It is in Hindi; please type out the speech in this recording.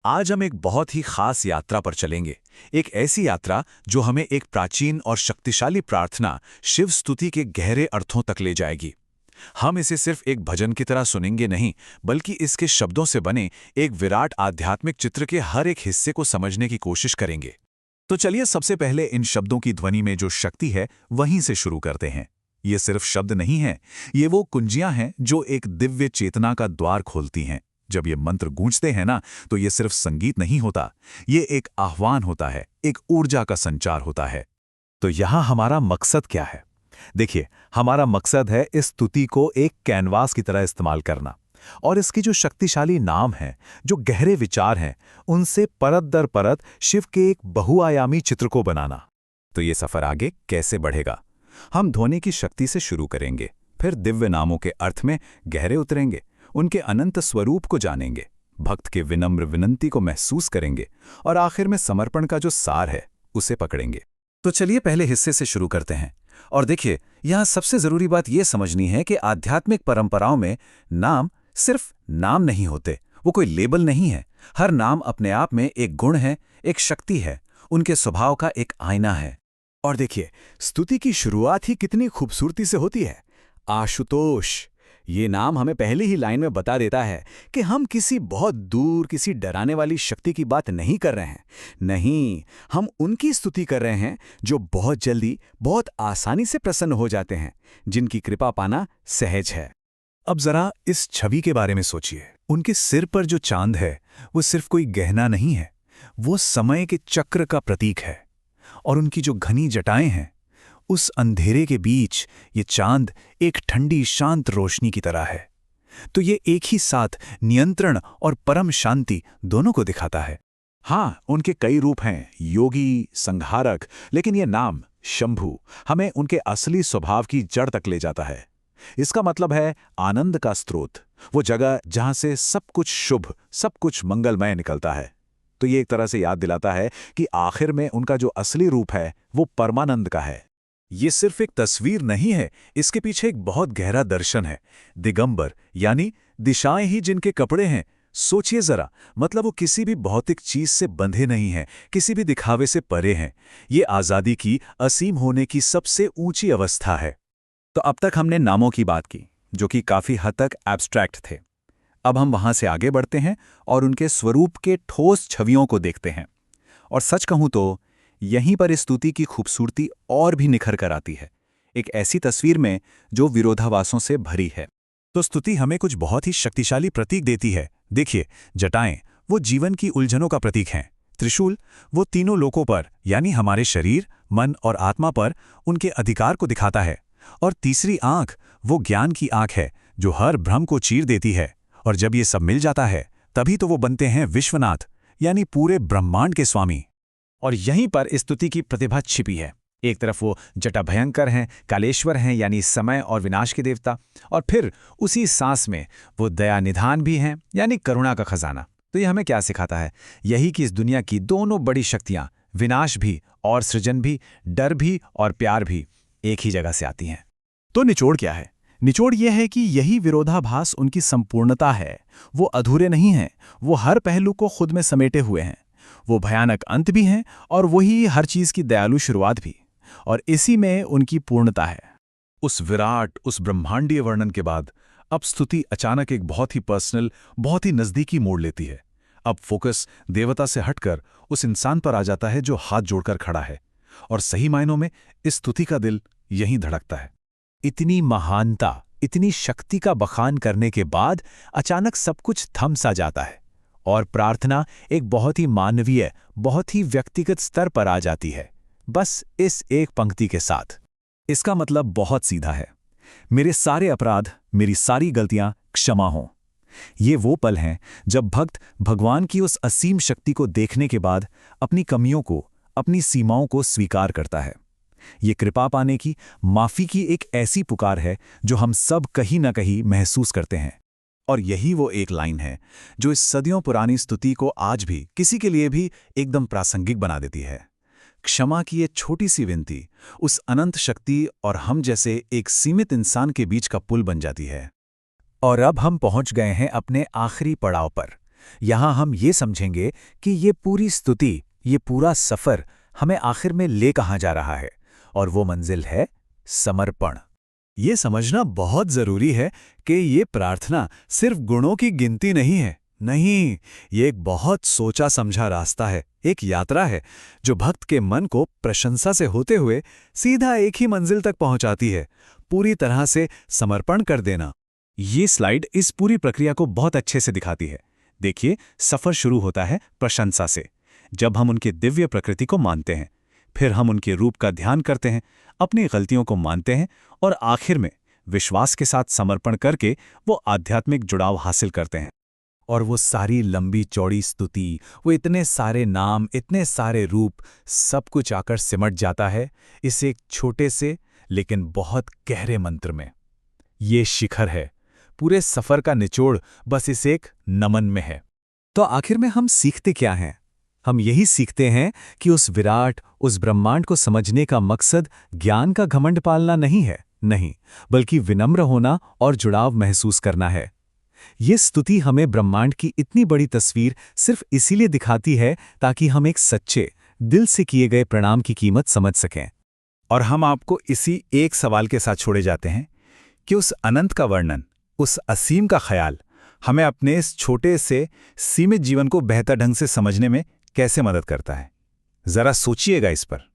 आज हम एक बहुत ही खास यात्रा पर चलेंगे। एक ऐसी यात्रा जो हमें एक प्राचीन और शक्तिशाली प्रार्थना शिव स्तुति के गहरे अर्थों तक ले जाएगी। हम इसे सिर्फ एक भजन की तरह सुनेंगे नहीं, बल्कि इसके शब्दों से बने एक विराट आध्यात्मिक चित्र के हर एक हिस्से को समझने की कोशिश करेंगे। तो चलिए सबसे पहले इन शब्दों की ध्वनि में जो शक्ति है वहीं से शुरू करते हैं। ये सिर्फ शब्द नहीं है, ये वो कुंजियां हैं जो एक दिव्य चेतना का द्वार खोलती हैं। जब ये मंत्र गूंजते हैं ना, तो ये सिर्फ संगीत नहीं होता, ये एक आह्वान होता है, एक ऊर्जा का संचार होता है। तो यहां हमारा मकसद क्या है? देखिए, हमारा मकसद है इस स्तुति को एक कैनवास की तरह इस्तेमाल करना और इसकी जो शक्तिशाली नाम है, जो गहरे विचार हैं, उनसे परत दर परत शिव के एक बहुआयामी चित्र को बनाना। तो ये सफर आगे कैसे बढ़ेगा? हम ध्वनि की शक्ति से शुरू करेंगे, फिर दिव्य नामों के अर्थ में गहरे उतरेंगे, उनके अनंत स्वरूप को जानेंगे, भक्त के विनम्र विनंती को महसूस करेंगे और आखिर में समर्पण का जो सार है उसे पकड़ेंगे। तो चलिए पहले हिस्से से शुरू करते हैं। और देखिए, यहां सबसे जरूरी बात यह समझनी है कि आध्यात्मिक परंपराओं में नाम सिर्फ नाम नहीं होते, वो कोई लेबल नहीं है। हर नाम अपने आप में एक गुण है, एक शक्ति है, उनके स्वभाव का एक आईना है। और देखिए, स्तुति की शुरुआत ही कितनी खूबसूरती से होती है। आशुतोष, ये नाम हमें पहली ही लाइन में बता देता है कि हम किसी बहुत दूर, किसी डराने वाली शक्ति की बात नहीं कर रहे हैं। नहीं, हम उनकी स्तुति कर रहे हैं जो बहुत जल्दी, बहुत आसानी से प्रसन्न हो जाते हैं, जिनकी कृपा पाना सहज है। अब जरा इस छवि के बारे में सोचिए। उनके सिर पर जो चांद है, वो सिर्फ कोई गहना नहीं है, वो समय के चक्र का प्रतीक है। और उनकी जो घनी जटाएं हैं, उस अंधेरे के बीच ये चांद एक ठंडी शांत रोशनी की तरह है। तो ये एक ही साथ नियंत्रण और परम शांति दोनों को दिखाता है। हाँ, उनके कई रूप हैं, योगी, संहारक, लेकिन ये नाम शंभु हमें उनके असली स्वभाव की जड़ तक ले जाता है। इसका मतलब है आनंद का स्रोत, वो जगह जहां से सब कुछ शुभ, सब कुछ मंगलमय निकलता है। तो ये एक तरह से याद दिलाता है कि आखिर में उनका जो असली रूप है वो परमानंद का है। ये सिर्फ एक तस्वीर नहीं है, इसके पीछे एक बहुत गहरा दर्शन है। दिगंबर यानी दिशाएं ही जिनके कपड़े हैं। सोचिए जरा, मतलब वो किसी भी भौतिक चीज से बंधे नहीं हैं, किसी भी दिखावे से परे हैं। ये आजादी की, असीम होने की सबसे ऊंची अवस्था है। तो अब तक हमने नामों की बात की, जो कि काफी हद तक एब्स्ट्रैक्ट थे। अब हम वहां से आगे बढ़ते हैं और उनके स्वरूप के ठोस छवियों को देखते हैं। और सच कहूं तो यहीं पर इस स्तुति की खूबसूरती और भी निखर कर आती है, एक ऐसी तस्वीर में जो विरोधाभासों से भरी है। तो स्तुति हमें कुछ बहुत ही शक्तिशाली प्रतीक देती है। देखिए, जटाएं वो जीवन की उलझनों का प्रतीक हैं। त्रिशूल वो तीनों लोकों पर, यानी हमारे शरीर, मन और आत्मा पर उनके अधिकार को दिखाता है। और तीसरी आंख वो ज्ञान की आंख है, जो हर भ्रम को चीर देती है। और जब ये सब मिल जाता है, तभी तो वो बनते हैं विश्वनाथ, यानी पूरे ब्रह्मांड के स्वामी। और यहीं पर स्तुति की प्रतिभा छिपी है। एक तरफ वो जटा भयंकर हैं, कालेश्वर हैं, यानी समय और विनाश के देवता, और फिर उसी सांस में वो दया निधान भी हैं, यानी करुणा का खजाना। तो ये हमें क्या सिखाता है? यही कि इस दुनिया की दोनों बड़ी शक्तियां, विनाश भी और सृजन भी, डर भी और प्यार भी, एक ही जगह से आती हैं। तो निचोड़ क्या है? निचोड़ यह है कि यही विरोधाभास उनकी संपूर्णता है। वो अधूरे नहीं हैं, वो हर पहलू को खुद में समेटे हुए हैं। वो भयानक अंत भी हैं और वही हर चीज की दयालु शुरुआत भी। और इसी में उनकी पूर्णता है। उस विराट, उस ब्रह्मांडीय वर्णन के बाद अब स्तुति अचानक एक बहुत ही पर्सनल, बहुत ही नजदीकी मोड़ लेती है। अब फोकस देवता से हटकर उस इंसान पर आ जाता है जो हाथ जोड़कर खड़ा है। और सही मायनों में इस स्तुति का दिल यहीं धड़कता है। इतनी महानता, इतनी शक्ति का बखान करने के बाद अचानक सब कुछ थम सा जाता है और प्रार्थना एक बहुत ही मानवीय, बहुत ही व्यक्तिगत स्तर पर आ जाती है, बस इस एक पंक्ति के साथ। इसका मतलब बहुत सीधा है, मेरे सारे अपराध, मेरी सारी गलतियां क्षमा हों। ये वो पल हैं जब भक्त भगवान की उस असीम शक्ति को देखने के बाद अपनी कमियों को, अपनी सीमाओं को स्वीकार करता है। ये कृपा पाने की, माफी की एक ऐसी पुकार है जो हम सब कहीं ना कहीं महसूस करते हैं। और यही वो एक लाइन है जो इस सदियों पुरानी स्तुति को आज भी किसी के लिए भी एकदम प्रासंगिक बना देती है। क्षमा की ये छोटी सी विनती उस अनंत शक्ति और हम जैसे एक सीमित इंसान के बीच का पुल बन जाती है। और अब हम पहुंच गए हैं अपने आखिरी पड़ाव पर, यहाँ हम ये समझेंगे कि ये पूरी स्तुति, ये पूरा सफ़र हमें आखिर में ले कहाँ जा रहा है, और वो मंजिल है समर्पण। ये समझना बहुत जरूरी है कि ये प्रार्थना सिर्फ गुणों की गिनती नहीं है। नहीं, ये एक बहुत सोचा समझा रास्ता है, एक यात्रा है जो भक्त के मन को प्रशंसा से होते हुए सीधा एक ही मंजिल तक पहुंचाती है, पूरी तरह से समर्पण कर देना। ये स्लाइड इस पूरी प्रक्रिया को बहुत अच्छे से दिखाती है। देखिए, सफर शुरू होता है प्रशंसा से, जब हम उनके दिव्य प्रकृति को मानते हैं। फिर हम उनके रूप का ध्यान करते हैं, अपनी गलतियों को मानते हैं, और आखिर में विश्वास के साथ समर्पण करके वो आध्यात्मिक जुड़ाव हासिल करते हैं। और वो सारी लंबी चौड़ी स्तुति, वो इतने सारे नाम, इतने सारे रूप, सब कुछ आकर सिमट जाता है इस एक छोटे से लेकिन बहुत गहरे मंत्र में। ये शिखर है, पूरे सफर का निचोड़ बस इस एक नमन में है। तो आखिर में हम सीखते क्या हैं? हम यही सीखते हैं कि उस विराट, उस ब्रह्मांड को समझने का मकसद ज्ञान का घमंड पालना नहीं है, नहीं, बल्कि विनम्र होना और जुड़ाव महसूस करना है। ये स्तुति हमें ब्रह्मांड की इतनी बड़ी तस्वीर सिर्फ इसीलिए दिखाती है ताकि हम एक सच्चे, दिल से किए गए प्रणाम की कीमत समझ सकें। और हम आपको इसी एक सवाल के साथ छोड़े जाते हैं कि उस अनंत का वर्णन, उस असीम का ख्याल हमें अपने इस छोटे से सीमित जीवन को बेहतर ढंग से समझने में कैसे मदद करता है। जरा सोचिएगा इस पर।